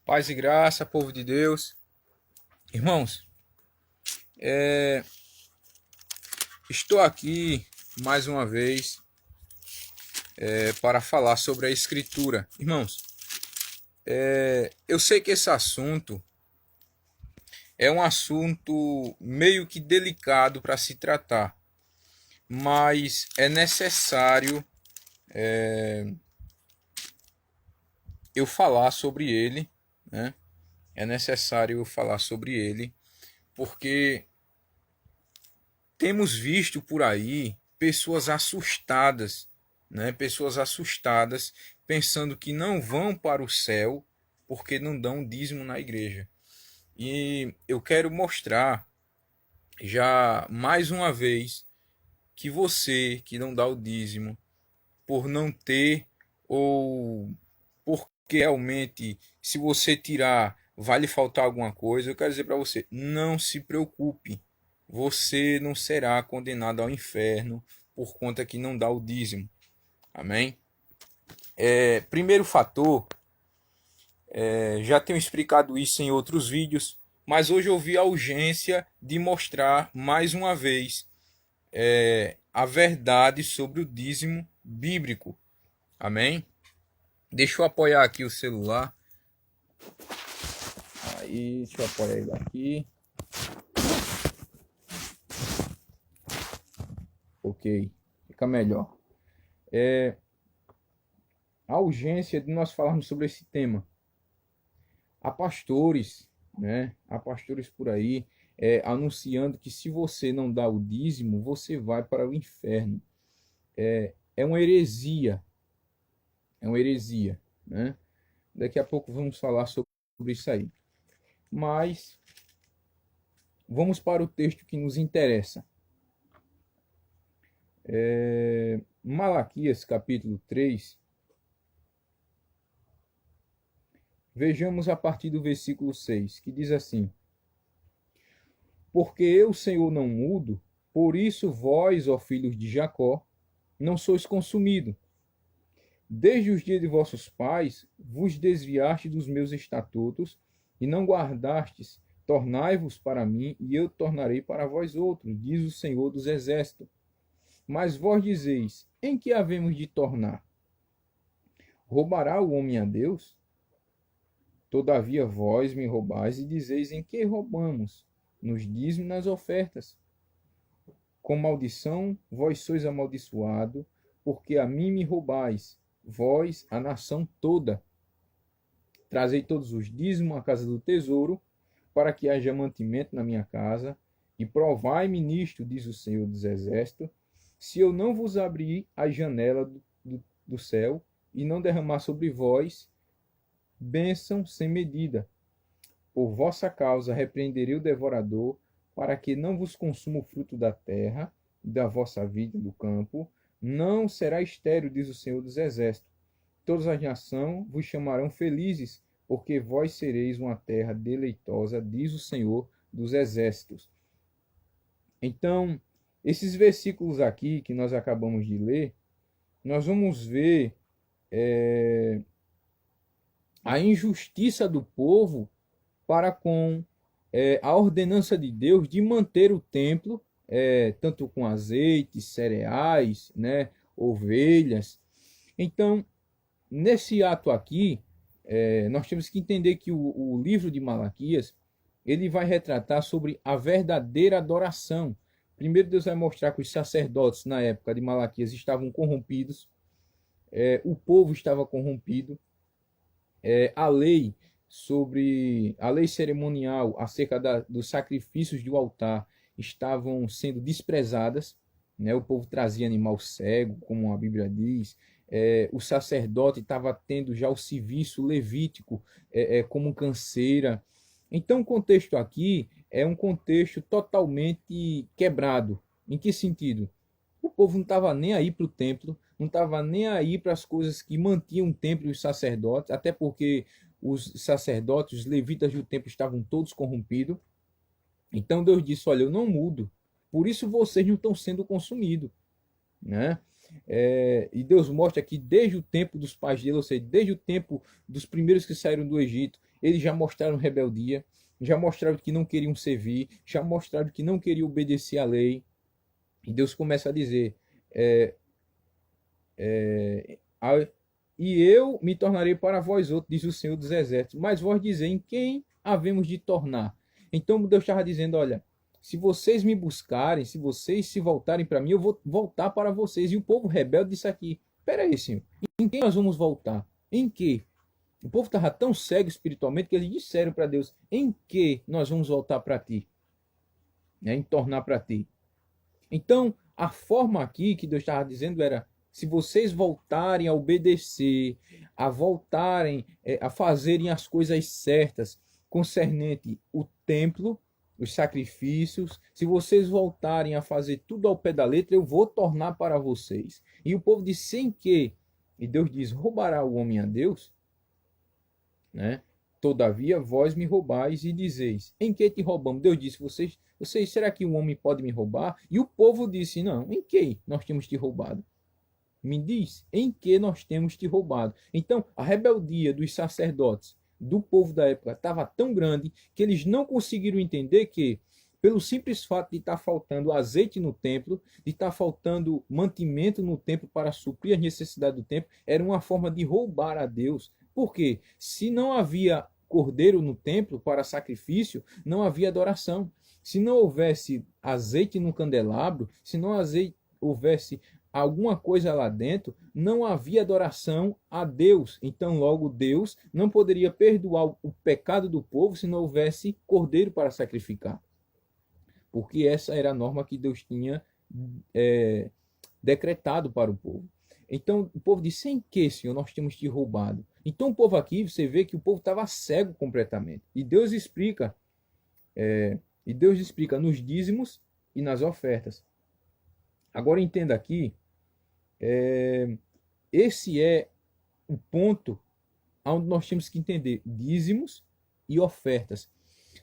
Paz e graça, povo de Deus. Irmãos, estou aqui mais uma vez para falar sobre a Escritura. Irmãos, eu sei que esse assunto é um assunto meio que delicado para se tratar, mas é necessário eu falar sobre ele, né? É necessário eu falar sobre ele, porque temos visto por aí pessoas assustadas, né? Pessoas assustadas pensando que não vão para o céu porque não dão dízimo na igreja. E eu quero mostrar já mais uma vez que você que não dá o dízimo por não ter ou porque realmente se você tirar vai lhe faltar alguma coisa, eu quero dizer para você, não se preocupe. Você não será condenado ao inferno por conta que não dá o dízimo. Amém? Primeiro fator, já tenho explicado isso em outros vídeos, mas hoje eu vi a urgência de mostrar mais uma vez a verdade sobre o dízimo bíblico. Amém? Deixa eu apoiar aqui o celular. Aí, deixa eu apoiar ele aqui. Ok, fica melhor. A urgência de nós falarmos sobre esse tema. Há pastores, né? Há pastores por aí anunciando que se você não dá o dízimo, você vai para o inferno. É uma heresia, né? Daqui a pouco vamos falar sobre isso aí. Mas vamos para o texto que nos interessa. Malaquias capítulo 3. Vejamos a partir do versículo 6, que diz assim: Porque eu, Senhor, não mudo, por isso vós, ó filhos de Jacó, não sois consumidos. Desde os dias de vossos pais vos desviaste dos meus estatutos e não guardastes. Tornai-vos para mim, e eu tornarei para vós outros, diz o Senhor dos Exércitos. Mas vós dizeis: em que havemos de tornar? Roubará o homem a Deus? Todavia vós me roubais e dizeis: em que roubamos? Nos dízimos, nas ofertas. Com maldição vós sois amaldiçoado, porque a mim me roubais, vós, a nação toda. Trazei todos os dízimos à casa do tesouro, para que haja mantimento na minha casa, e provai-me nisto, diz o Senhor dos Exércitos, se eu não vos abrir a janela do céu e não derramar sobre vós bênção sem medida. Por vossa causa repreenderei o devorador, para que não vos consuma o fruto da terra, da vossa vida do campo. Não será estéril, diz o Senhor dos Exércitos. Todas as nações vos chamarão felizes, porque vós sereis uma terra deleitosa, diz o Senhor dos Exércitos. Então, esses versículos aqui que nós acabamos de ler, nós vamos ver a injustiça do povo para com a ordenança de Deus de manter o templo, tanto com azeite, cereais, né, ovelhas. Então, nesse ato aqui, nós temos que entender que o livro de Malaquias ele vai retratar sobre a verdadeira adoração. Primeiro, Deus vai mostrar que os sacerdotes na época de Malaquias estavam corrompidos, o povo estava corrompido, a lei sobre a lei cerimonial acerca dos sacrifícios do altar estavam sendo desprezadas, né? O povo trazia animal cego, como a Bíblia diz. O sacerdote estava tendo já o serviço levítico como canseira. Então, o contexto aqui é um contexto totalmente quebrado. Em que sentido? O povo não estava nem aí para o templo, não estava nem aí para as coisas que mantinham o templo e os sacerdotes, até porque os sacerdotes, os levitas do templo estavam todos corrompidos. Então Deus disse: olha, eu não mudo, por isso vocês não estão sendo consumidos, né? E Deus mostra que desde o tempo dos pais dele, ou seja, desde o tempo dos primeiros que saíram do Egito, eles já mostraram rebeldia, já mostraram que não queriam servir, já mostraram que não queriam obedecer à lei. E Deus começa a dizer: é, a- E eu me tornarei para vós outros, diz o Senhor dos Exércitos, mas vós dizem em quem havemos de tornar. Então Deus estava dizendo: olha, se vocês me buscarem, se vocês se voltarem para mim, eu vou voltar para vocês. E o povo rebelde disse aqui: peraí, Senhor, em quem nós vamos voltar? Em que? O povo estava tão cego espiritualmente que eles disseram para Deus: em que nós vamos voltar para ti? Em tornar para ti. Então, a forma aqui que Deus estava dizendo era: se vocês voltarem a obedecer, a voltarem a fazerem as coisas certas concernente o templo, os sacrifícios, se vocês voltarem a fazer tudo ao pé da letra, eu vou tornar para vocês. E o povo disse: sem que? E Deus diz: roubará o homem a Deus? Né? Todavia, vós me roubais e dizeis: em que te roubamos? Deus disse: vocês, será que um homem pode me roubar? E o povo disse: não, em que nós temos te roubado? Me diz, em que nós temos te roubado? Então, a rebeldia dos sacerdotes, do povo da época, estava tão grande que eles não conseguiram entender que, pelo simples fato de estar faltando azeite no templo, de estar faltando mantimento no templo para suprir as necessidades do templo, era uma forma de roubar a Deus. Por quê? Se não havia cordeiro no templo para sacrifício, não havia adoração. Se não houvesse azeite no candelabro, se não houvesse alguma coisa lá dentro, não havia adoração a Deus. Então, logo, Deus não poderia perdoar o pecado do povo se não houvesse cordeiro para sacrificar. Porque essa era a norma que Deus tinha decretado para o povo. Então, o povo disse: em que, Senhor, nós temos te roubado? Então, o povo aqui, você vê que o povo estava cego completamente. E Deus explica nos dízimos e nas ofertas. Agora entenda aqui, esse é o ponto onde nós temos que entender dízimos e ofertas.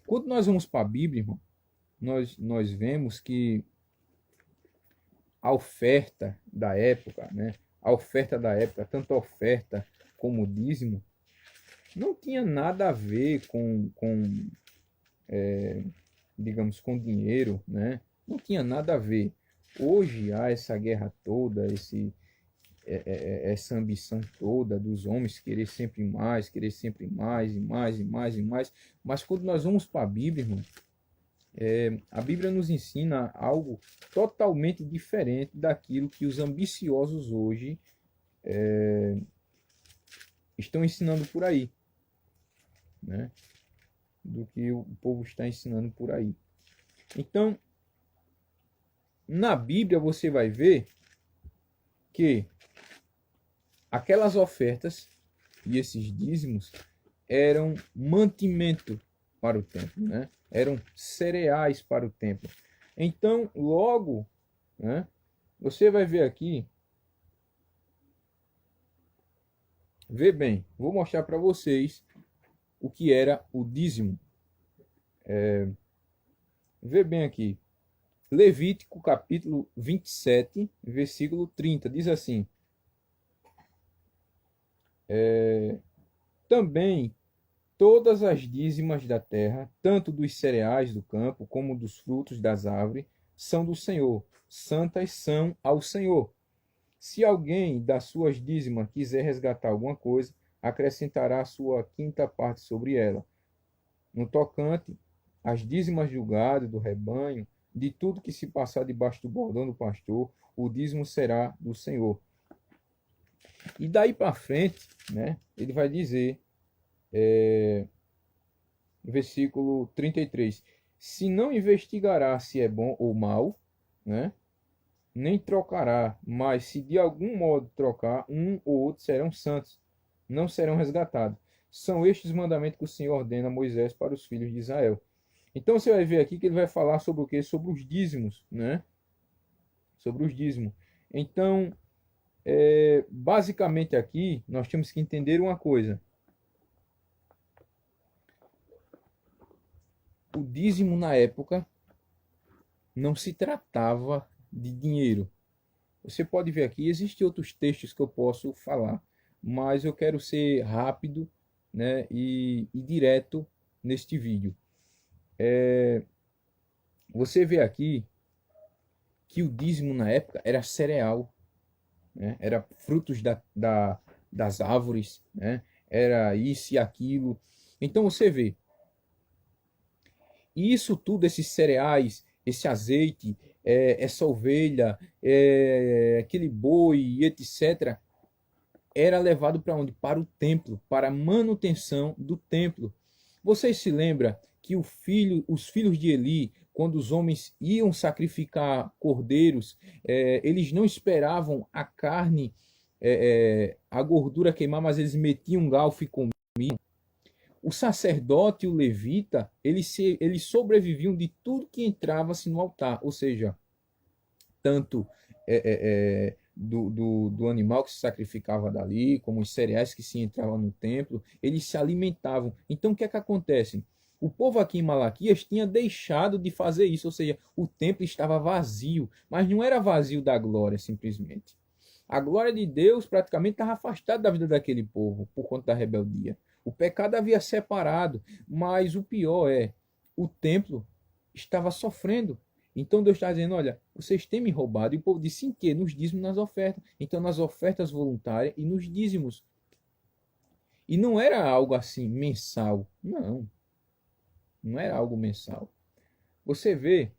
Quando nós vamos para a Bíblia, irmão, nós vemos que a oferta da época, né? A oferta da época, tanto a oferta como o dízimo, não tinha nada a ver digamos, com dinheiro, né? Não tinha nada a ver. Hoje há essa guerra toda, essa ambição toda dos homens querer sempre mais e mais e mais e mais. Mas quando nós vamos para a Bíblia, irmão, a Bíblia nos ensina algo totalmente diferente daquilo que os ambiciosos hoje estão ensinando por aí, né? Do que o povo está ensinando por aí. Então, na Bíblia você vai ver que aquelas ofertas e esses dízimos eram mantimento para o templo, né? Eram cereais para o templo. Então, logo, né, você vai ver aqui, vê bem, vou mostrar para vocês o que era o dízimo. Vê bem aqui, Levítico capítulo 27, versículo 30, diz assim: também todas as dízimas da terra, tanto dos cereais do campo como dos frutos das árvores, são do Senhor, santas são ao Senhor. Se alguém das suas dízimas quiser resgatar alguma coisa, acrescentará a sua quinta parte sobre ela. No tocante às dízimas do gado, do rebanho, de tudo que se passar debaixo do bordão do pastor, o dízimo será do Senhor. E daí para frente, né, ele vai dizer, versículo 33, se não investigará se é bom ou mal, né, nem trocará, mas se de algum modo trocar, um ou outro serão santos, não serão resgatados. São estes os mandamentos que o Senhor ordena a Moisés para os filhos de Israel. Então você vai ver aqui que ele vai falar sobre o quê? Sobre os dízimos, né? Sobre os dízimos. Então, basicamente aqui, nós temos que entender uma coisa. O dízimo na época não se tratava de dinheiro. Você pode ver aqui, existem outros textos que eu posso falar, mas eu quero ser rápido, né, e direto neste vídeo. Você vê aqui que o dízimo na época era cereal, né, era frutos das árvores, né, era isso e aquilo. Então você vê, e isso tudo, esses cereais, esse azeite, essa ovelha, aquele boi, etc., era levado para onde? Para o templo, para a manutenção do templo. Vocês se lembram que os filhos de Eli, quando os homens iam sacrificar cordeiros, eles não esperavam a carne, a gordura queimar, mas eles metiam um galfo e comiam. O sacerdote e o levita, eles sobreviviam de tudo que entrava-se no altar, ou seja, tanto do animal que se sacrificava dali, como os cereais que se entravam no templo, eles se alimentavam. Então, o que é que acontece? O povo aqui em Malaquias tinha deixado de fazer isso, ou seja, o templo estava vazio, mas não era vazio da glória, simplesmente. A glória de Deus praticamente estava afastada da vida daquele povo por conta da rebeldia. O pecado havia separado, mas o pior o templo estava sofrendo. Então Deus está dizendo, olha, vocês têm me roubado. E o povo disse, em quê? Nos dízimos, nas ofertas. Então nas ofertas voluntárias e nos dízimos. E não era algo assim, mensal. Não, não era algo mensal. Você vê,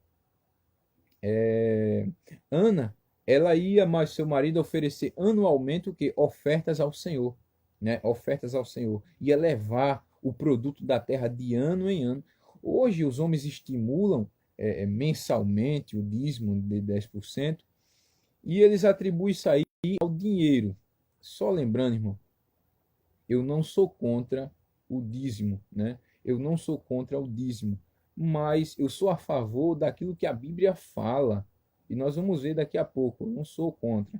Ana, ela ia mais seu marido oferecer anualmente o que? Ofertas ao Senhor. Né? Ofertas ao Senhor. Ia levar o produto da terra de ano em ano. Hoje os homens estimulam mensalmente o dízimo de 10% e eles atribuem isso aí ao dinheiro. Só lembrando, irmão, eu não sou contra o dízimo, né? Eu não sou contra o dízimo, mas eu sou a favor daquilo que a Bíblia fala. E nós vamos ver daqui a pouco, eu não sou contra.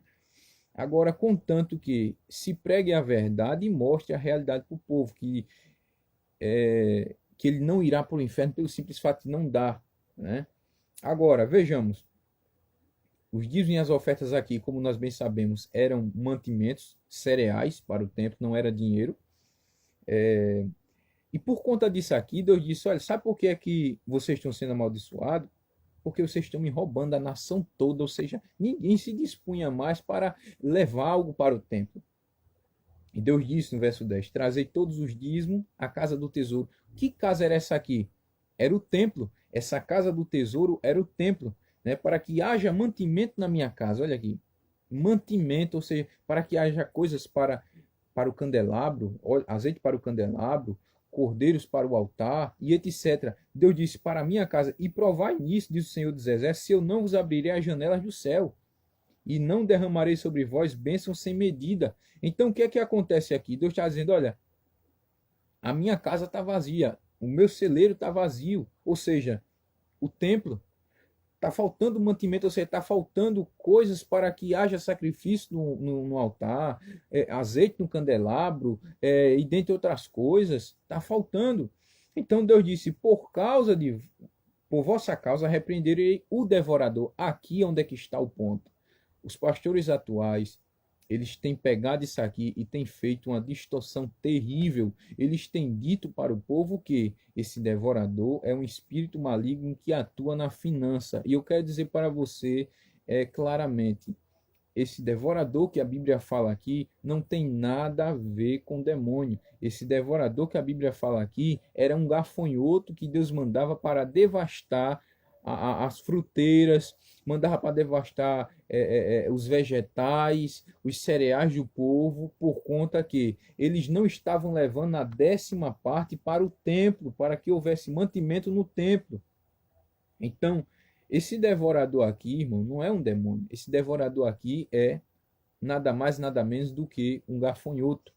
Agora, contanto que se pregue a verdade e mostre a realidade para o povo, que ele não irá para o inferno pelo simples fato de não dar, né? Agora, vejamos. Os dízimos e as ofertas aqui, como nós bem sabemos, eram mantimentos, cereais para o templo, não era dinheiro. E por conta disso aqui, Deus disse, olha, sabe por que é que vocês estão sendo amaldiçoados? Porque vocês estão me roubando a nação toda, ou seja, ninguém se dispunha mais para levar algo para o templo. E Deus disse no verso 10, trazei todos os dízimos à casa do tesouro. Que casa era essa aqui? Era o templo. Essa casa do tesouro era o templo, né? Para que haja mantimento na minha casa. Olha aqui. Mantimento, ou seja, para que haja coisas para o candelabro, azeite para o candelabro, cordeiros para o altar e etc. Deus disse para a minha casa, e provai nisso, diz o Senhor dos Exércitos, se eu não vos abrirei as janelas do céu, e não derramarei sobre vós bênçãos sem medida. Então o que é que acontece aqui? Deus está dizendo, olha, a minha casa está vazia, o meu celeiro está vazio, ou seja, o templo está faltando mantimento, ou seja, está faltando coisas para que haja sacrifício no altar, azeite no candelabro, e dentre outras coisas, está faltando. Então Deus disse, por vossa causa repreenderei o devorador. Aqui é onde é que está o ponto. Os pastores atuais, eles têm pegado isso aqui e têm feito uma distorção terrível. Eles têm dito para o povo que esse devorador é um espírito maligno que atua na finança. E eu quero dizer para você claramente, esse devorador que a Bíblia fala aqui não tem nada a ver com demônio. Esse devorador que a Bíblia fala aqui era um gafanhoto que Deus mandava para devastar as fruteiras, mandava para devastar os vegetais, os cereais do povo, por conta que eles não estavam levando a 10ª parte para o templo, para que houvesse mantimento no templo. Então, esse devorador aqui, irmão, não é um demônio. Esse devorador aqui é nada mais, nada menos do que um gafanhoto.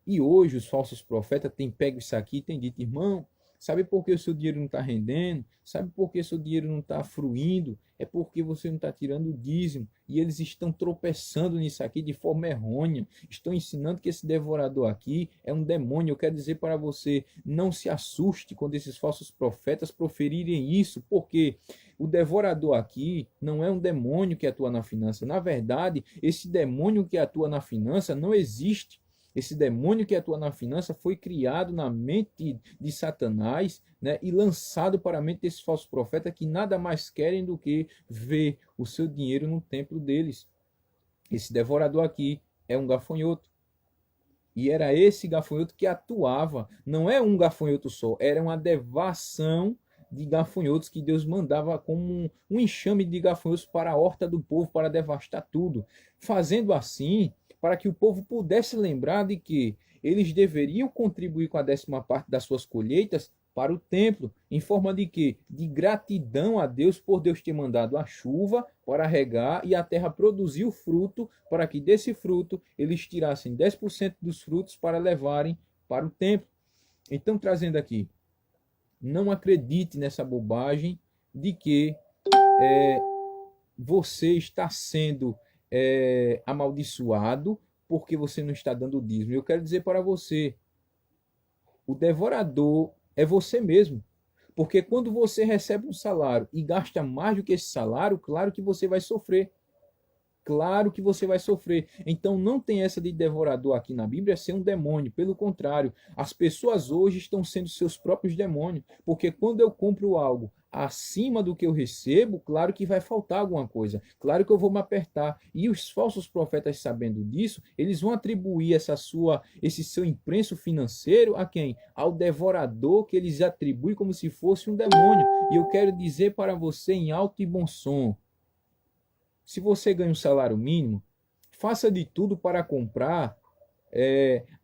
E hoje os falsos profetas têm pego isso aqui e têm dito, irmão, Sabe por que o seu dinheiro não está rendendo? Sabe por que o seu dinheiro não está fruindo? É porque você não está tirando o dízimo. E eles estão tropeçando nisso aqui de forma errônea. Estão ensinando que esse devorador aqui é um demônio. Eu quero dizer para você, não se assuste quando esses falsos profetas proferirem isso, porque o devorador aqui não é um demônio que atua na finança. Na verdade, esse demônio que atua na finança não existe. Esse demônio que atua na finança foi criado na mente de Satanás, né, e lançado para a mente desses falsos profetas que nada mais querem do que ver o seu dinheiro no templo deles. Esse devorador aqui é um gafanhoto. E era esse gafanhoto que atuava. Não é um gafanhoto só, era uma devação de gafanhotos que Deus mandava como um enxame de gafanhotos para a horta do povo, para devastar tudo. Fazendo assim, para que o povo pudesse lembrar de que eles deveriam contribuir com a 10ª parte das suas colheitas para o templo, em forma de quê? De gratidão a Deus por Deus ter mandado a chuva para regar e a terra produzir o fruto, para que desse fruto eles tirassem 10% dos frutos para levarem para o templo. Então, trazendo aqui, não acredite nessa bobagem de que você está sendo amaldiçoado porque você não está dando dízimo. Eu quero dizer para você, o devorador é você mesmo. Porque quando você recebe um salário e gasta mais do que esse salário, claro que você vai sofrer. Claro que você vai sofrer. Então não tem essa de devorador aqui na Bíblia ser um demônio. Pelo contrário, as pessoas hoje estão sendo seus próprios demônios. Porque quando eu compro algo acima do que eu recebo, claro que vai faltar alguma coisa. Claro que eu vou me apertar. E os falsos profetas, sabendo disso, eles vão atribuir esse seu imprenso financeiro a quem? Ao devorador, que eles atribuem como se fosse um demônio. E eu quero dizer para você em alto e bom som, se você ganha um salário mínimo, faça de tudo para comprar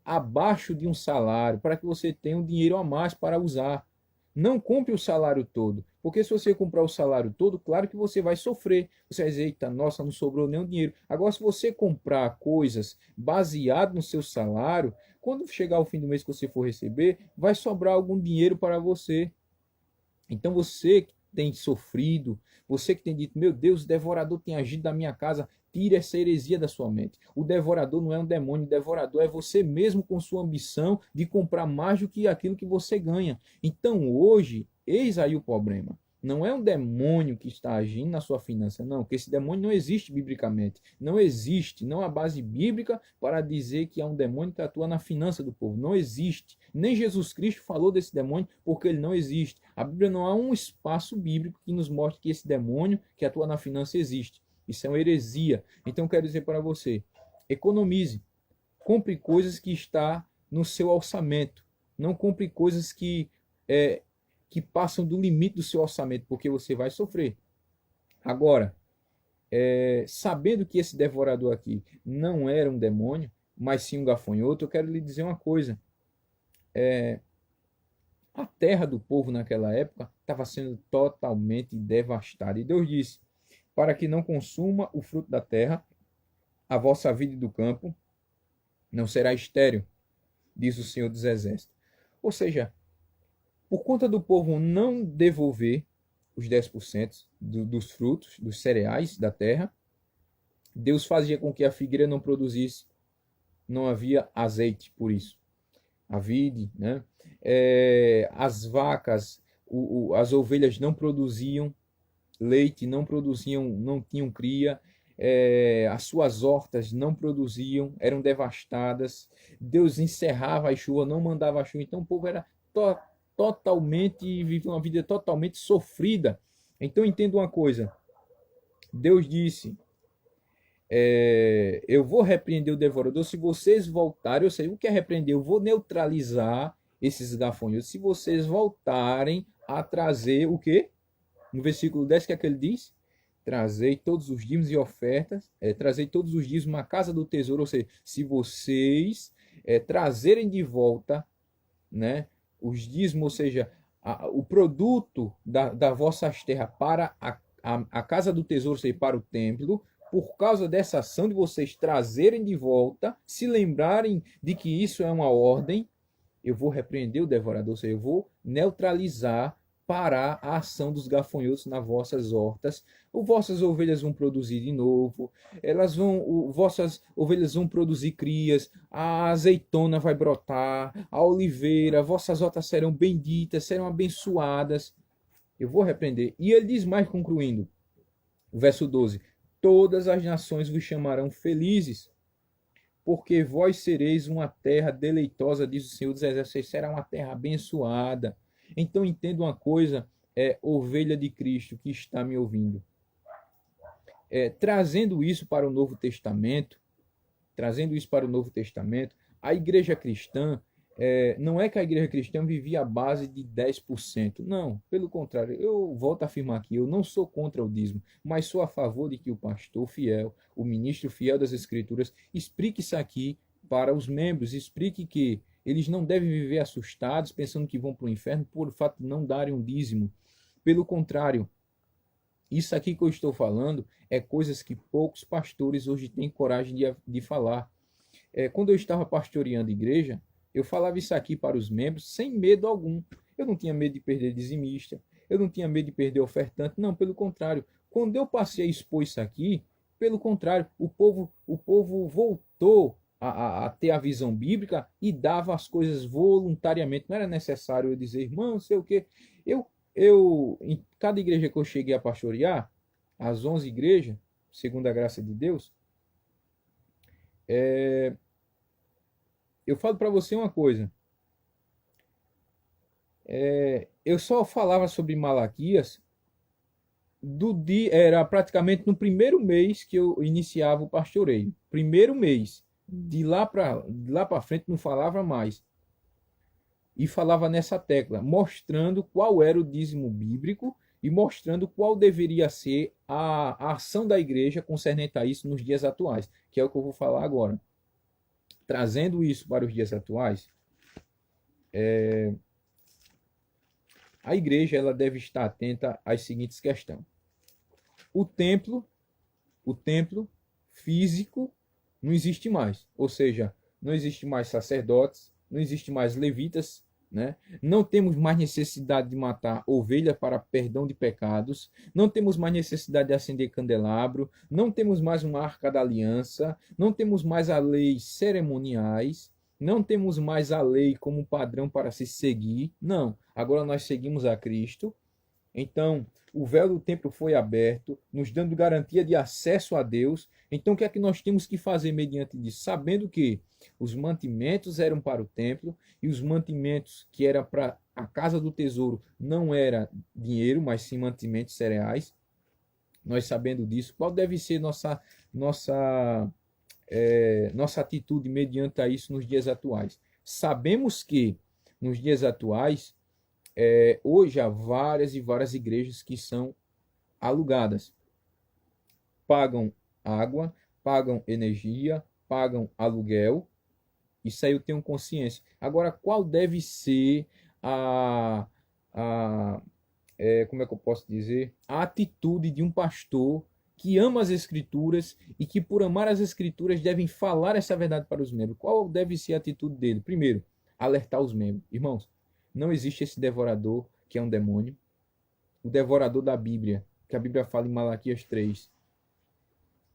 abaixo de um salário, para que você tenha um dinheiro a mais para usar. Não compre o salário todo, porque se você comprar o salário todo, claro que você vai sofrer. Você vai dizer, eita, nossa, não sobrou nenhum dinheiro. Agora, se você comprar coisas baseado no seu salário, quando chegar o fim do mês que você for receber, vai sobrar algum dinheiro para você. Então, você que tem sofrido, você que tem dito, meu Deus, o devorador tem agido na minha casa, tire essa heresia da sua mente. O devorador não é um demônio, o devorador é você mesmo com sua ambição de comprar mais do que aquilo que você ganha. Então hoje, eis aí o problema. Não é um demônio que está agindo na sua finança, não, porque esse demônio não existe biblicamente. Não existe, não há base bíblica para dizer que há um demônio que atua na finança do povo. Não existe. Nem Jesus Cristo falou desse demônio, porque ele não existe. A Bíblia não há um espaço bíblico que nos mostre que esse demônio que atua na finança existe. Isso é uma heresia. Então, quero dizer para você, economize. Compre coisas que está no seu orçamento. Não compre coisas que passam do limite do seu orçamento, porque você vai sofrer. Agora, sabendo que esse devorador aqui não era um demônio, mas sim um gafanhoto, eu quero lhe dizer uma coisa. A terra do povo naquela época estava sendo totalmente devastada. E Deus disse, para que não consuma o fruto da terra, a vossa vida do campo não será estéril, diz o Senhor dos Exércitos. Ou seja, por conta do povo não devolver os 10% dos frutos, dos cereais da terra, Deus fazia com que a figueira não produzisse, não havia azeite por isso. A vide, né? As vacas, as ovelhas não produziam leite, não tinham cria, as suas hortas não produziam, eram devastadas. Deus encerrava a chuva, não mandava a chuva, então o povo era vivia uma vida totalmente sofrida. Então entenda uma coisa, Deus disse, eu vou repreender o devorador se vocês voltarem. Eu sei o que é repreender, eu vou neutralizar esses gafanhotos se vocês voltarem a trazer o quê? No versículo 10, que é que ele diz? Trazei todos os dízimos e ofertas, trazei todos os dízimos na casa do tesouro. Ou seja, se vocês trazerem de volta, né, os dízimos, ou seja, o produto da vossas terras para a casa do tesouro, ou seja, para o templo, por causa dessa ação de vocês trazerem de volta, se lembrarem de que isso é uma ordem, eu vou repreender o devorador, ou seja, eu vou neutralizar, parar a ação dos gafanhotos nas vossas hortas. As vossas ovelhas vão produzir de novo, vossas ovelhas vão produzir crias, a azeitona vai brotar, a oliveira, vossas hortas serão benditas, serão abençoadas. Eu vou repreender. E ele diz mais, concluindo, o verso 12: todas as nações vos chamarão felizes, porque vós sereis uma terra deleitosa, diz o Senhor dos Exércitos, será uma terra abençoada. Então entenda uma coisa, ovelha de Cristo que está me ouvindo. Trazendo isso para o Novo Testamento, a igreja cristã, não é que a igreja cristã vivia à base de 10%. Não, pelo contrário, eu volto a afirmar aqui, eu não sou contra o dízimo, mas sou a favor de que o pastor fiel, o ministro fiel das Escrituras, explique isso aqui para os membros, explique que eles não devem viver assustados, pensando que vão para o inferno por fato de não darem um dízimo. Pelo contrário, isso aqui que eu estou falando é coisas que poucos pastores hoje têm coragem de falar. Quando eu estava pastoreando igreja, eu falava isso aqui para os membros sem medo algum. Eu não tinha medo de perder dizimista, eu não tinha medo de perder ofertante, não, pelo contrário. Quando eu passei a expor isso aqui, pelo contrário, o povo voltou a ter a visão bíblica e dava as coisas voluntariamente. Não era necessário eu dizer, irmão, não sei o quê. Em cada igreja que eu cheguei a pastorear, as 11 igrejas, segundo a graça de Deus, eu falo para você uma coisa. Eu só falava sobre Malaquias era praticamente no primeiro mês que eu iniciava o pastoreio. Primeiro mês. De lá para frente não falava mais. E falava nessa tecla, mostrando qual era o dízimo bíblico e mostrando qual deveria ser a ação da igreja concernente a isso nos dias atuais, que é o que eu vou falar agora. Trazendo isso para os dias atuais, a igreja ela deve estar atenta às seguintes questões. O templo físico não existe mais, ou seja, não existe mais sacerdotes, não existe mais levitas, né? Não temos mais necessidade de matar ovelha para perdão de pecados, não temos mais necessidade de acender candelabro, não temos mais uma arca da aliança, não temos mais as leis cerimoniais, não temos mais a lei como padrão para se seguir, não. Agora nós seguimos a Cristo. Então, o véu do templo foi aberto, nos dando garantia de acesso a Deus. Então, o que é que nós temos que fazer mediante disso? Sabendo que os mantimentos eram para o templo e os mantimentos que eram para a casa do tesouro não era dinheiro, mas sim mantimentos cereais. Nós sabendo disso, qual deve ser nossa atitude mediante a isso nos dias atuais? Sabemos que nos dias atuais hoje há várias e várias igrejas que são alugadas. Pagam água, pagam energia, pagam aluguel. Isso aí eu tenho consciência. Agora, qual deve ser como é que eu posso dizer? A atitude de um pastor que ama as Escrituras e que, por amar as Escrituras, devem falar essa verdade para os membros. Qual deve ser a atitude dele? Primeiro, alertar os membros. Irmãos, não existe esse devorador que é um demônio. O devorador da Bíblia, que a Bíblia fala em Malaquias 3,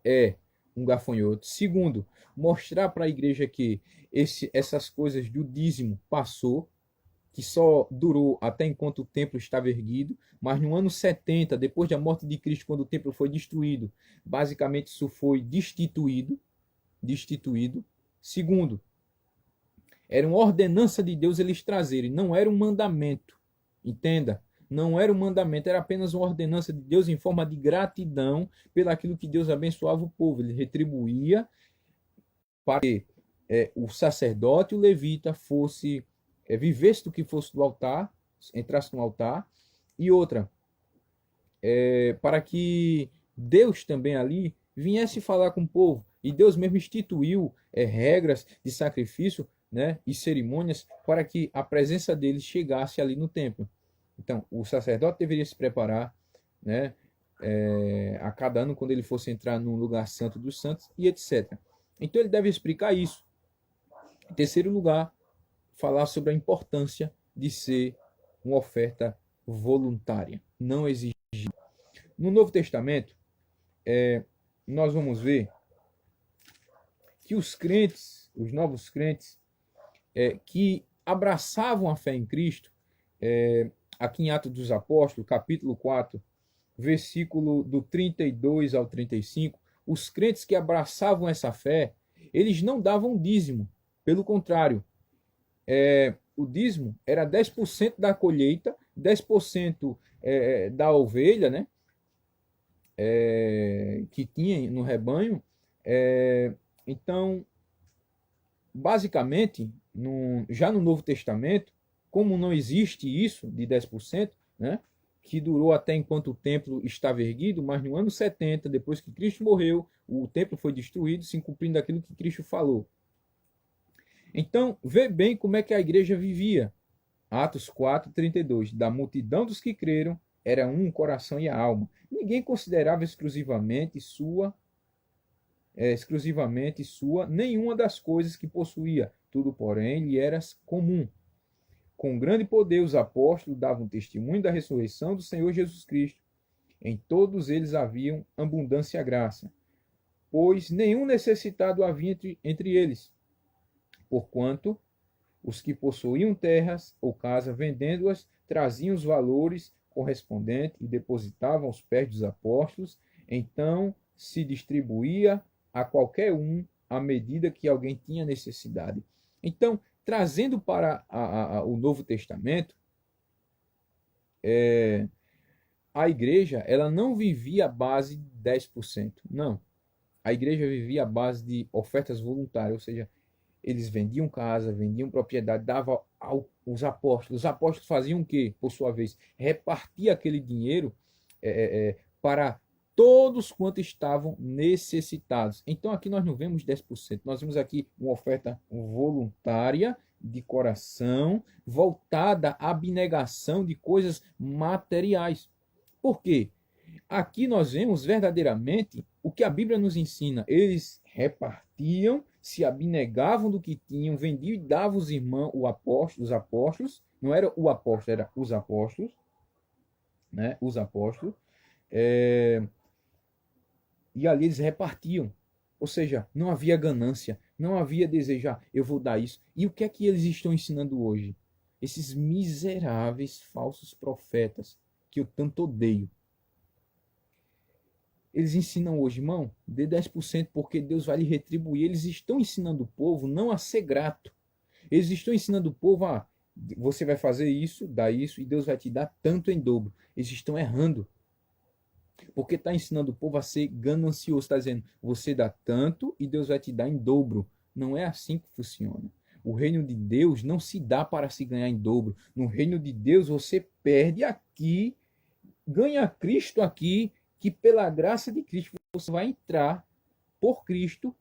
é um gafanhoto. Segundo, mostrar para a igreja que essas coisas do dízimo passou, que só durou até enquanto o templo estava erguido, mas no ano 70, depois da morte de Cristo, quando o templo foi destruído, basicamente isso foi destituído. Segundo, era uma ordenança de Deus eles trazerem, não era um mandamento. Entenda? Não era um mandamento, era apenas uma ordenança de Deus em forma de gratidão pelaquilo que Deus abençoava o povo. Ele retribuía para que o sacerdote e o levita vivesse do que fosse do altar, entrasse no altar. E outra, para que Deus também ali viesse falar com o povo. E Deus mesmo instituiu regras de sacrifício, né, e cerimônias para que a presença deles chegasse ali no templo. Então, o sacerdote deveria se preparar, né, a cada ano quando ele fosse entrar no lugar santo dos santos e etc. Então, ele deve explicar isso. Em terceiro lugar, falar sobre a importância de ser uma oferta voluntária, não exigida. No Novo Testamento, nós vamos ver que os crentes, os novos crentes, que abraçavam a fé em Cristo, aqui em Atos dos Apóstolos, capítulo 4, versículo do 32 ao 35, os crentes que abraçavam essa fé, eles não davam dízimo. Pelo contrário, o dízimo era 10% da colheita, 10% da ovelha, né? Que tinha no rebanho. Então, basicamente, já no Novo Testamento, como não existe isso de 10%, né? Que durou até enquanto o templo estava erguido, mas no ano 70, depois que Cristo morreu, o templo foi destruído, se cumprindo aquilo que Cristo falou. Então, vê bem como é que a igreja vivia. Atos 4, 32. Da multidão dos que creram, era um coração e a alma. Ninguém considerava exclusivamente sua nenhuma das coisas que possuía. Tudo, porém, lhe era comum. Com grande poder, os apóstolos davam testemunho da ressurreição do Senhor Jesus Cristo. Em todos eles haviam abundância e graça, pois nenhum necessitado havia entre eles. Porquanto os que possuíam terras ou casa, vendendo-as, traziam os valores correspondentes e depositavam aos pés dos apóstolos. Então se distribuía a qualquer um à medida que alguém tinha necessidade. Então, trazendo para o Novo Testamento, a igreja ela não vivia à base de 10%. Não. A igreja vivia à base de ofertas voluntárias, ou seja, eles vendiam casa, vendiam propriedade, davam aos apóstolos. Os apóstolos faziam o quê? Por sua vez, repartia aquele dinheiro para todos quanto estavam necessitados. Então aqui nós não vemos 10%, nós vemos aqui uma oferta voluntária, de coração, voltada à abnegação de coisas materiais. Por quê? Aqui nós vemos verdadeiramente o que a Bíblia nos ensina. Eles repartiam, se abnegavam do que tinham, vendiam e davam os irmãos, os apóstolos, não era o apóstolo, era os apóstolos, né? Os apóstolos. E ali eles repartiam. Ou seja, não havia ganância, não havia desejar, eu vou dar isso. E o que é que eles estão ensinando hoje? Esses miseráveis falsos profetas que eu tanto odeio. Eles ensinam hoje, irmão, dê 10% porque Deus vai lhe retribuir. Eles estão ensinando o povo não a ser grato. Eles estão ensinando o povo a você vai fazer isso, dá isso e Deus vai te dar tanto em dobro. Eles estão errando. Porque está ensinando o povo a ser ganancioso. Está dizendo, você dá tanto e Deus vai te dar em dobro. Não é assim que funciona. O reino de Deus não se dá para se ganhar em dobro. No reino de Deus você perde aqui, ganha Cristo aqui, que pela graça de Cristo você vai entrar por Cristo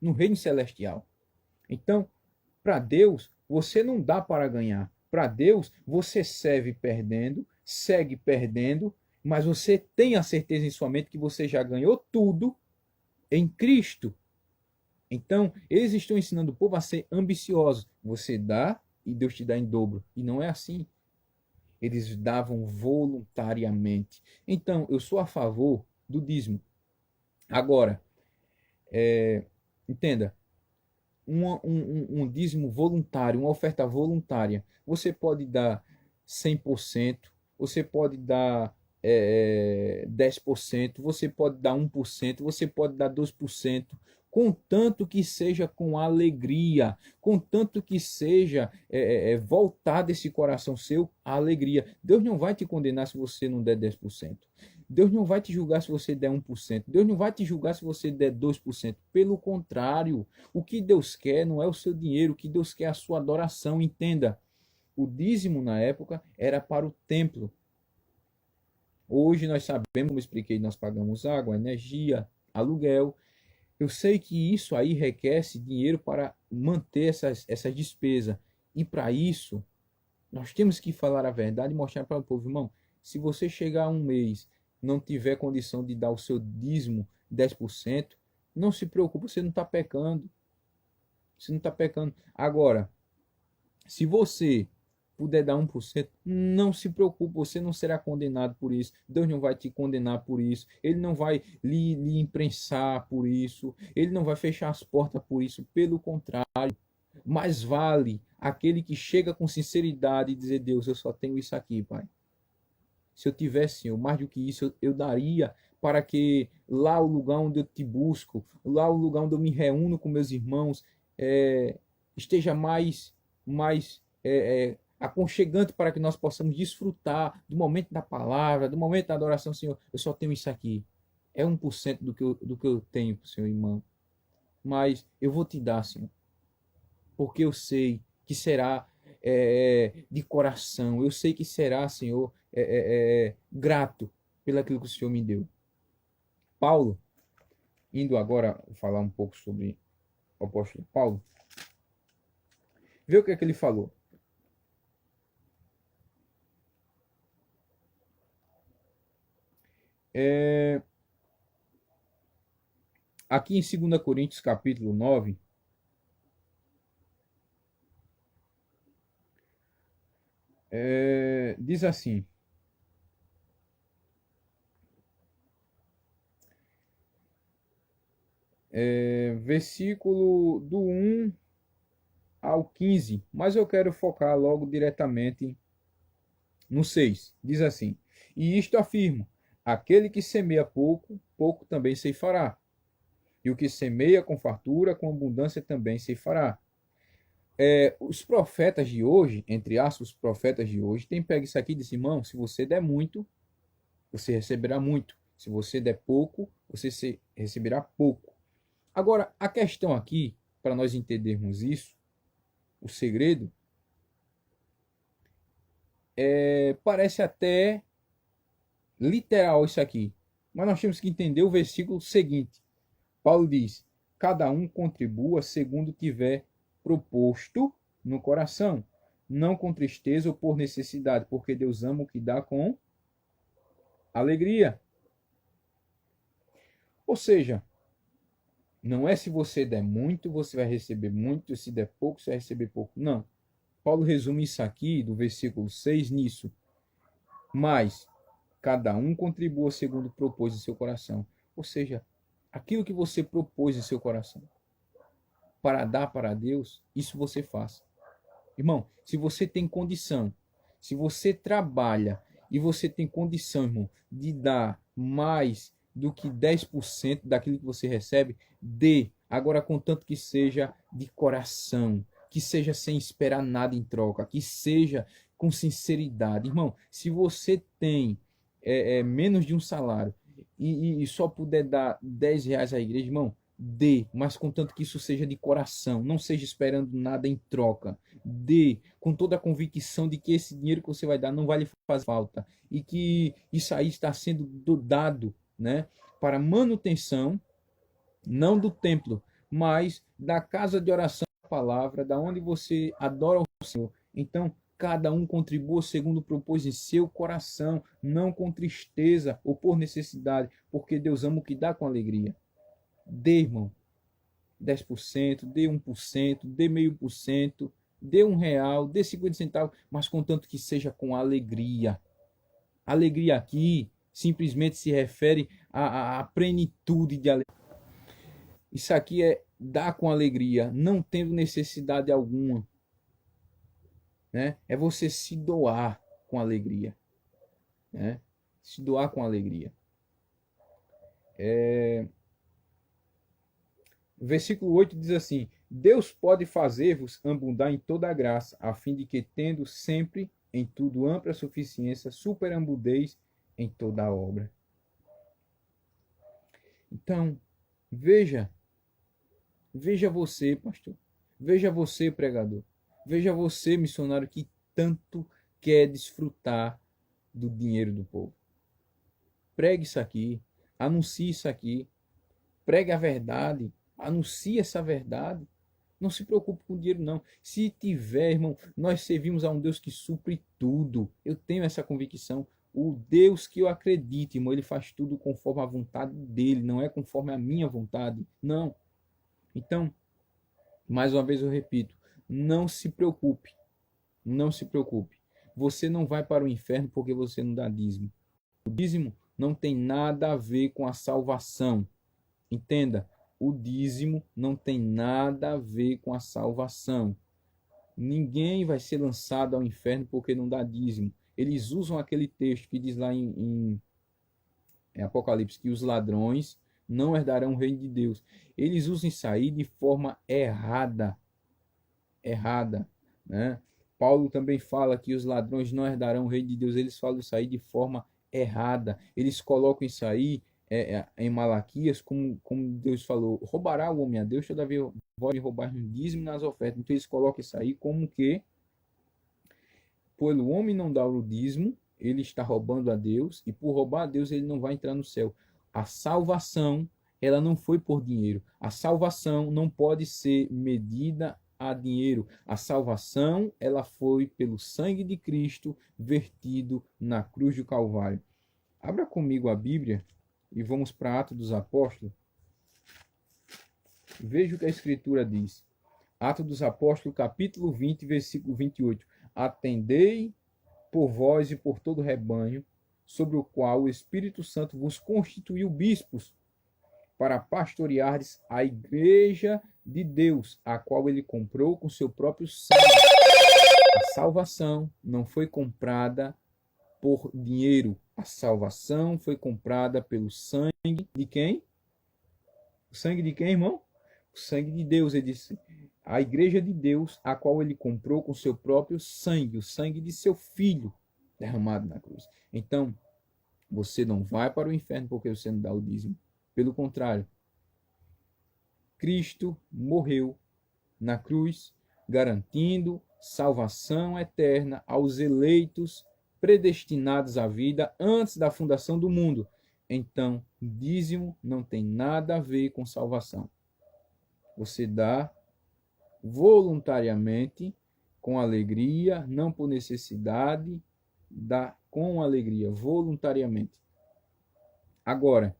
no reino celestial. Então, para Deus, você não dá para ganhar. Para Deus, você serve perdendo, segue perdendo, mas você tem a certeza em sua mente que você já ganhou tudo em Cristo. Então, eles estão ensinando o povo a ser ambiciosos. Você dá e Deus te dá em dobro. E não é assim. Eles davam voluntariamente. Então, eu sou a favor do dízimo. Agora, entenda, um dízimo voluntário, uma oferta voluntária, você pode dar 100%, você pode dar 10%, você pode dar 1%, você pode dar 2%, contanto que seja com alegria, contanto que seja voltado esse coração seu à alegria. Deus não vai te condenar se você não der 10%. Deus não vai te julgar se você der 1%. Deus não vai te julgar se você der 2%. Pelo contrário, o que Deus quer não é o seu dinheiro, o que Deus quer é a sua adoração. Entenda, o dízimo na época era para o templo. Hoje nós sabemos, como expliquei, nós pagamos água, energia, aluguel. Eu sei que isso aí requer dinheiro para manter essas despesas. E para isso, nós temos que falar a verdade e mostrar para o povo, irmão, se você chegar a um mês não tiver condição de dar o seu dízimo 10%, não se preocupe, você não está pecando. Você não está pecando. Agora, Se você puder dar 1%, não se preocupe, você não será condenado por isso. Deus não vai te condenar por isso. Ele não vai lhe imprensar por isso. Ele não vai fechar as portas por isso. Pelo contrário, mais vale aquele que chega com sinceridade e dizer: Deus, eu só tenho isso aqui, Pai. Se eu tivesse, Senhor, mais do que isso, eu daria para que lá o lugar onde eu te busco, lá o lugar onde eu me reúno com meus irmãos, esteja mais aconchegante para que nós possamos desfrutar do momento da palavra, do momento da adoração, Senhor. Eu só tenho isso aqui. É 1% do que eu tenho, Senhor, irmão. Mas eu vou te dar, Senhor, porque eu sei que será de coração. Eu sei que será, Senhor, grato pelo aquilo que o Senhor me deu. Paulo, indo agora falar um pouco sobre o apóstolo Paulo, vê o que é que ele falou. Aqui em 2 Coríntios capítulo 9, diz assim: versículo do 1 ao 15, mas eu quero focar logo diretamente no 6. Diz assim: e isto afirmo: aquele que semeia pouco, pouco também ceifará. E o que semeia com fartura, com abundância também ceifará. Os profetas de hoje, entre aspas, os profetas de hoje, tem pego isso aqui e disse: irmão, se você der muito, você receberá muito. Se você der pouco, você receberá pouco. Agora, a questão aqui, para nós entendermos isso, o segredo, parece até literal isso aqui. Mas nós temos que entender o versículo seguinte. Paulo diz: cada um contribua segundo tiver proposto no coração, não com tristeza ou por necessidade, porque Deus ama o que dá com alegria. Ou seja, não é se você der muito, você vai receber muito, se der pouco, você vai receber pouco. Não. Paulo resume isso aqui, do versículo 6, nisso. Mas cada um contribua segundo propôs em seu coração. Ou seja, aquilo que você propôs em seu coração para dar para Deus, isso você faz. Irmão, se você tem condição, se você trabalha e você tem condição, irmão, de dar mais do que 10% daquilo que você recebe, dê. Agora, contanto que seja de coração, que seja sem esperar nada em troca, que seja com sinceridade. Irmão, se você tem menos de um salário e só puder dar R$ 10 à igreja, irmão, dê, mas contanto que isso seja de coração, não seja esperando nada em troca. Dê com toda a convicção de que esse dinheiro que você vai dar não vai lhe fazer falta e que isso aí está sendo dado, né, para manutenção, não do templo, mas da casa de oração da palavra, da onde você adora o Senhor. Então, cada um contribua segundo propôs em seu coração, não com tristeza ou por necessidade, porque Deus ama o que dá com alegria. Dê, irmão, 10%, dê 1%, dê meio por cento, dê R$ 1, dê 50 centavos, mas contanto que seja com alegria. Alegria aqui simplesmente se refere à plenitude de alegria. Isso aqui é dar com alegria, não tendo necessidade alguma. Né? É você se doar com alegria. Né? Se doar com alegria. Versículo 8 diz assim: Deus pode fazer-vos abundar em toda a graça, a fim de que, tendo sempre em tudo ampla suficiência, superabundeis em toda a obra. Então, veja você, pastor, veja você, pregador, veja você, missionário, que tanto quer desfrutar do dinheiro do povo. Pregue isso aqui, anuncie isso aqui, pregue a verdade, anuncie essa verdade. Não se preocupe com o dinheiro, não. Se tiver, irmão, nós servimos a um Deus que supre tudo. Eu tenho essa convicção. O Deus que eu acredito, irmão, ele faz tudo conforme a vontade dele, não é conforme a minha vontade. Não. Então, mais uma vez eu repito, não se preocupe. Não se preocupe. Você não vai para o inferno porque você não dá dízimo. O dízimo não tem nada a ver com a salvação. Entenda, o dízimo não tem nada a ver com a salvação. Ninguém vai ser lançado ao inferno porque não dá dízimo. Eles usam aquele texto que diz lá em Apocalipse que os ladrões não herdarão o reino de Deus. Eles usam isso aí de forma errada. Errada, né? Paulo também fala que os ladrões não herdarão o reino de Deus. Eles falam isso aí de forma errada. Eles colocam isso aí em Malaquias, como Deus falou, roubará o homem a Deus, todavia pode roubar no dízimo e nas ofertas. Então eles colocam isso aí como que, pelo homem não dar o dízimo, ele está roubando a Deus, e por roubar a Deus ele não vai entrar no céu. A salvação, ela não foi por dinheiro. A salvação não pode ser medida a dinheiro. A salvação, ela foi pelo sangue de Cristo vertido na cruz do Calvário. Abra comigo a Bíblia e vamos para Atos dos Apóstolos. Veja o que a Escritura diz. Atos dos Apóstolos, capítulo 20, versículo 28. Atendei por vós e por todo o rebanho, sobre o qual o Espírito Santo vos constituiu bispos, para pastoreardes a igreja de Deus, a qual ele comprou com seu próprio sangue. A salvação não foi comprada por dinheiro. A salvação foi comprada pelo sangue de quem? O sangue de quem, irmão? O sangue de Deus, ele disse. A igreja de Deus, a qual ele comprou com seu próprio sangue, o sangue de seu filho derramado na cruz. Então, você não vai para o inferno porque você não dá o dízimo. Pelo contrário, Cristo morreu na cruz, garantindo salvação eterna aos eleitos predestinados à vida antes da fundação do mundo. Então, dízimo não tem nada a ver com salvação. Você dá voluntariamente, com alegria, não por necessidade, dá com alegria, voluntariamente. Agora,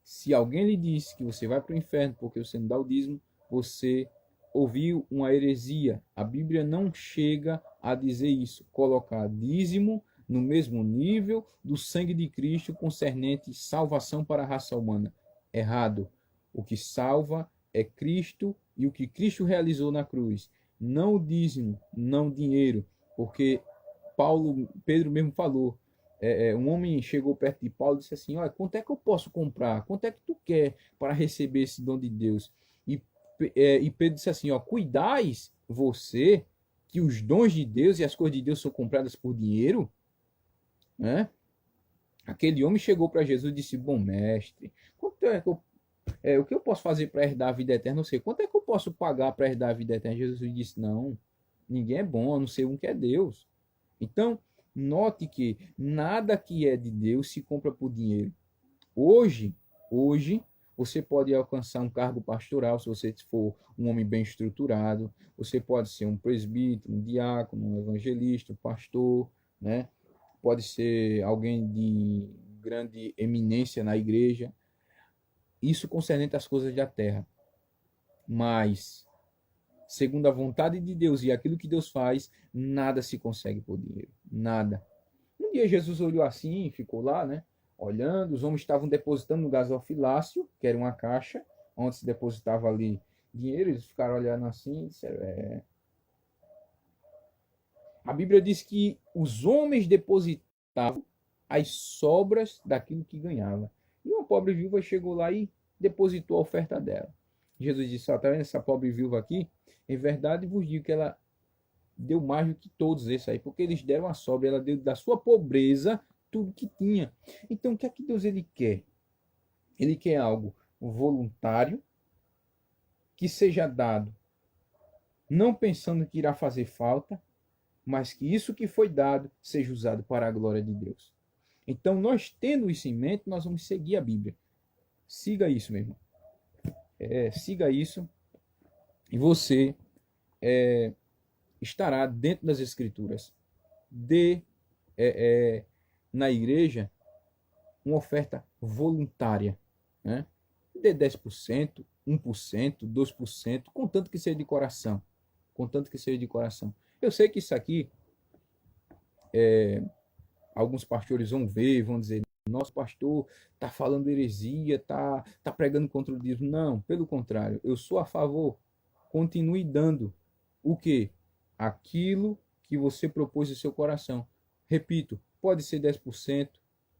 se alguém lhe disse que você vai para o inferno porque você não dá o dízimo, você ouviu uma heresia. A Bíblia não chega a dizer isso. Colocar dízimo no mesmo nível do sangue de Cristo concernente salvação para a raça humana. Errado. O que salva é Cristo e o que Cristo realizou na cruz. Não o dízimo, não o dinheiro. Porque Pedro mesmo falou, um homem chegou perto de Paulo e disse assim, olha, quanto é que eu posso comprar? Quanto é que tu quer para receber esse dom de Deus? E Pedro disse assim, ó, cuidais você que os dons de Deus e as coisas de Deus são compradas por dinheiro? Né? Aquele homem chegou para Jesus e disse, bom mestre, quanto é que o que eu posso fazer para herdar a vida eterna? Não sei, quanto é que eu posso pagar para herdar a vida eterna? Jesus disse, não, ninguém é bom, a não ser um que é Deus. Então, note que nada que é de Deus se compra por dinheiro. Hoje, você pode alcançar um cargo pastoral se você for um homem bem estruturado. Você pode ser um presbítero, um diácono, um evangelista, um pastor, né? Pode ser alguém de grande eminência na igreja. Isso concernente às coisas da terra. Mas, segundo a vontade de Deus e aquilo que Deus faz, nada se consegue por dinheiro. Nada. Um dia Jesus olhou assim, ficou lá, né? Olhando, os homens estavam depositando no gasofilácio, que era uma caixa, onde se depositava ali dinheiro, eles ficaram olhando assim e disseram, A Bíblia diz que os homens depositavam as sobras daquilo que ganhava. E uma pobre viúva chegou lá e depositou a oferta dela. Jesus disse, tá vendo essa pobre viúva aqui? Em verdade vos digo que ela deu mais do que todos esses aí, porque eles deram a sobra, ela deu da sua pobreza tudo que tinha. Então, o que é que Deus ele quer? Ele quer algo voluntário, que seja dado, não pensando que irá fazer falta, mas que isso que foi dado seja usado para a glória de Deus. Então, nós tendo isso em mente, nós vamos seguir a Bíblia. Siga isso, meu irmão. Siga isso e você estará dentro das Escrituras. Dê na igreja uma oferta voluntária, né? Dê 10%, 1%, 2%, contanto que seja de coração. Contanto que seja de coração. Eu sei que isso aqui, alguns pastores vão ver, vão dizer, nosso pastor está falando heresia, tá pregando contra o dízimo. Não, pelo contrário, eu sou a favor. Continue dando o quê? Aquilo que você propôs em seu coração. Repito, pode ser 10%,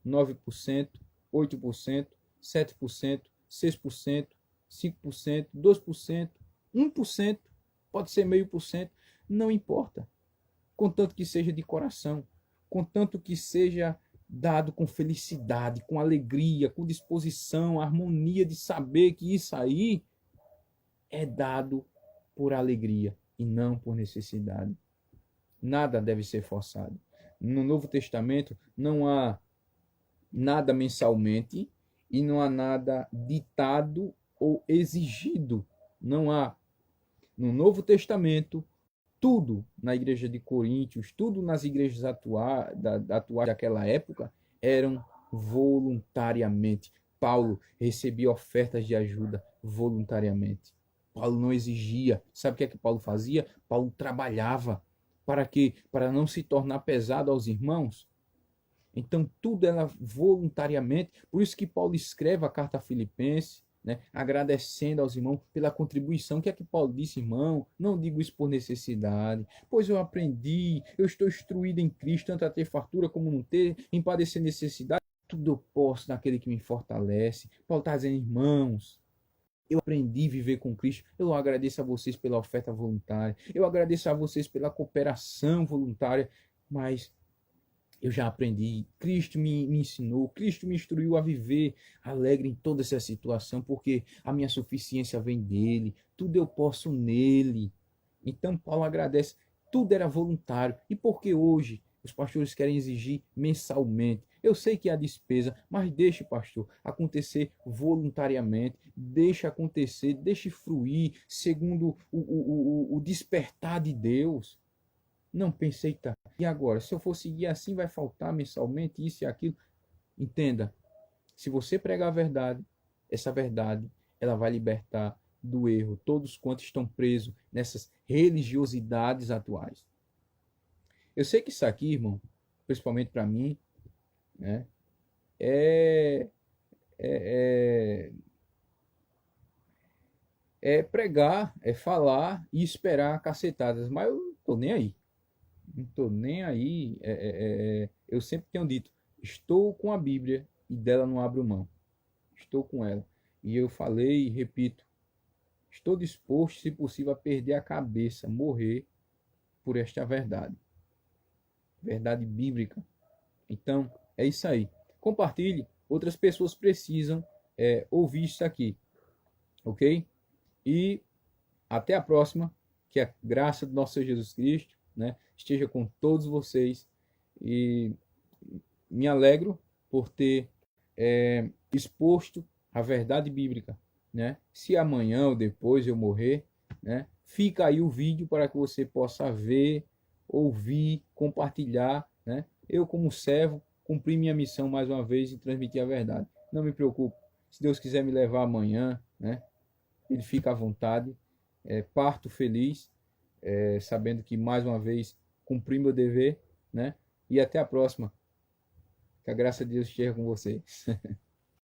9%, 8%, 7%, 6%, 5%, 2%, 1%, pode ser 0,5%, não importa. Contanto que seja de coração, contanto que seja dado com felicidade, com alegria, com disposição, harmonia de saber que isso aí é dado por alegria e não por necessidade. Nada deve ser forçado. No Novo Testamento não há nada mensalmente e não há nada ditado ou exigido. Não há. No Novo Testamento, tudo na igreja de Coríntios, tudo nas igrejas atuais daquela época, eram voluntariamente. Paulo recebia ofertas de ajuda voluntariamente. Paulo não exigia. Sabe o que é que Paulo fazia? Paulo trabalhava. Para quê? Para não se tornar pesado aos irmãos. Então, tudo era voluntariamente. Por isso que Paulo escreve a carta a Filipenses, né, agradecendo aos irmãos pela contribuição. O que é que Paulo disse, irmão? Não digo isso por necessidade, pois eu aprendi, eu estou instruído em Cristo, tanto a ter fartura como não ter, em padecer necessidade. Tudo eu posso naquele que me fortalece. Paulo está dizendo, irmãos, eu aprendi a viver com Cristo. Eu agradeço a vocês pela oferta voluntária. Eu agradeço a vocês pela cooperação voluntária. Mas eu já aprendi. Cristo me ensinou. Cristo me instruiu a viver alegre em toda essa situação. Porque a minha suficiência vem dele. Tudo eu posso nele. Então Paulo agradece. Tudo era voluntário. E por que hoje os pastores querem exigir mensalmente? Eu sei que há despesa, mas deixe, pastor, acontecer voluntariamente. Deixe acontecer, deixe fluir segundo o despertar de Deus. Não pensei, tá. E agora? Se eu for seguir assim, vai faltar mensalmente isso e aquilo. Entenda, se você pregar a verdade, essa verdade, ela vai libertar do erro todos quantos estão presos nessas religiosidades atuais. Eu sei que isso aqui, irmão, principalmente para mim, né, é, é, é, é pregar, é falar e esperar cacetadas, mas eu não tô nem aí. Não tô nem aí. Eu sempre tenho dito, estou com a Bíblia e dela não abro mão. Estou com ela. E eu falei e repito, estou disposto, se possível, a perder a cabeça, morrer por esta verdade. Verdade bíblica. Então, é isso aí. Compartilhe. Outras pessoas precisam ouvir isso aqui. Ok? E até a próxima. Que a graça do nosso Senhor Jesus Cristo, né, esteja com todos vocês. E me alegro por ter exposto a verdade bíblica. Né? Se amanhã ou depois eu morrer, né, fica aí o vídeo para que você possa ver, ouvir, compartilhar. Né? Eu, como servo, cumpri minha missão mais uma vez e transmitir a verdade. Não me preocupe. Se Deus quiser me levar amanhã, né, ele fica à vontade. Parto feliz, sabendo que mais uma vez cumpri meu dever. Né? E até a próxima. Que a graça de Deus esteja com vocês.